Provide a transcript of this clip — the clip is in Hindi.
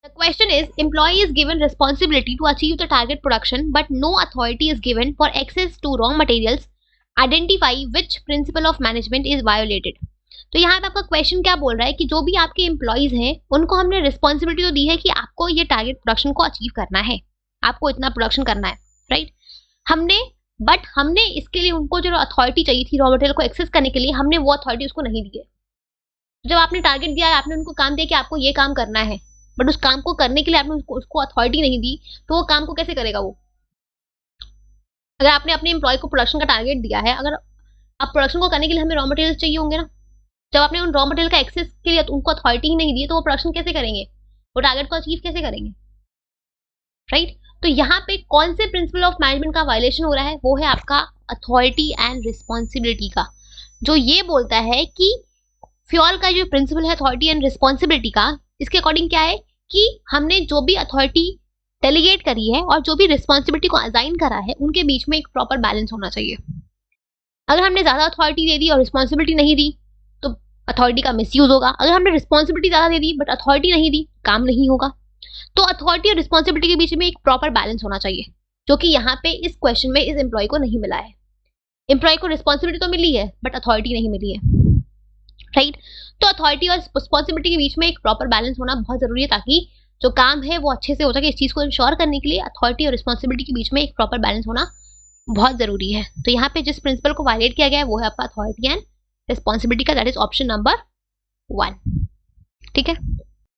The question is, employee is given responsibility to achieve the target production, but no authority is given for access to raw materials. Identify which principle of management is violated. तो यहाँ पे आपका क्वेश्चन क्या बोल रहा है कि जो भी आपके एम्प्लॉयज हैं उनको हमने रिस्पॉन्सिबिलिटी तो दी है कि आपको ये टारगेट प्रोडक्शन को अचीव करना है, आपको इतना प्रोडक्शन करना है, राइट। हमने इसके लिए उनको जो अथॉरिटी चाहिए थी रॉ मटेरियल को एक्सेस करने के लिए, हमने वो अथॉरिटी उसको नहीं दी है। जब आपने टारगेट दिया है, आपने उनको काम दिया कि आपको ये काम करना है, बट उस काम को करने के लिए आपने उसको अथॉरिटी नहीं दी, तो वो काम को कैसे करेगा वो? अगर आपने अपने एम्प्लॉय को प्रोडक्शन का टारगेट दिया है, अगर आप प्रोडक्शन को करने के लिए हमें रॉ मटेरियल चाहिए होंगे ना, जब आपने उन रॉ मटेरियल का एक्सेस के लिए उनको अथॉरिटी ही नहीं दी, तो वो प्रोडक्शन कैसे करेंगे, वो टारगेट को अचीव कैसे करेंगे, राइट। तो यहाँ पे कौन से प्रिंसिपल ऑफ मैनेजमेंट का वायलेशन हो रहा है? वो है आपका अथॉरिटी एंड रिस्पॉन्सिबिलिटी का, जो ये बोलता है कि फ्यूल का जो प्रिंसिपल है अथॉरिटी एंड रिस्पॉन्सिबिलिटी का, इसके अकॉर्डिंग क्या है कि हमने जो भी अथॉरिटी डेलीगेट करी है और जो भी रिस्पॉन्सिबिलिटी को असाइन करा है, उनके बीच में एक प्रॉपर बैलेंस होना चाहिए। अगर हमने ज्यादा अथॉरिटी दे दी और रिस्पॉन्सिबिलिटी नहीं दी तो अथॉरिटी का मिसयूज होगा। अगर हमने रिस्पॉन्सिबिलिटी ज्यादा दे दी बट अथॉरिटी नहीं दी, काम नहीं होगा। तो अथॉरिटी और रिस्पॉन्सिबिलिटी के बीच में एक प्रॉपर बैलेंस होना चाहिए, जो कि यहाँ पे इस क्वेश्चन में इस एम्प्लॉय को नहीं मिला है। एम्प्लॉय को रिस्पॉन्सिबिलिटी तो मिली है बट अथॉरिटी नहीं मिली है, राइट। तो अथॉरिटी और रिस्पॉन्सिबिलिटी के बीच में एक प्रॉपर बैलेंस होना बहुत जरूरी है, ताकि जो काम है वो अच्छे से हो सके। इस चीज को इंश्योर करने के लिए अथॉरिटी और रिस्पॉन्सिबिलिटी के बीच में एक प्रॉपर बैलेंस होना बहुत जरूरी है। तो यहाँ पे जिस प्रिंसिपल को वायलेट किया गया है वो है आपका अथॉरिटी एंड रिस्पॉन्सिबिलिटी का, दैट इज ऑप्शन नंबर 1, ठीक है।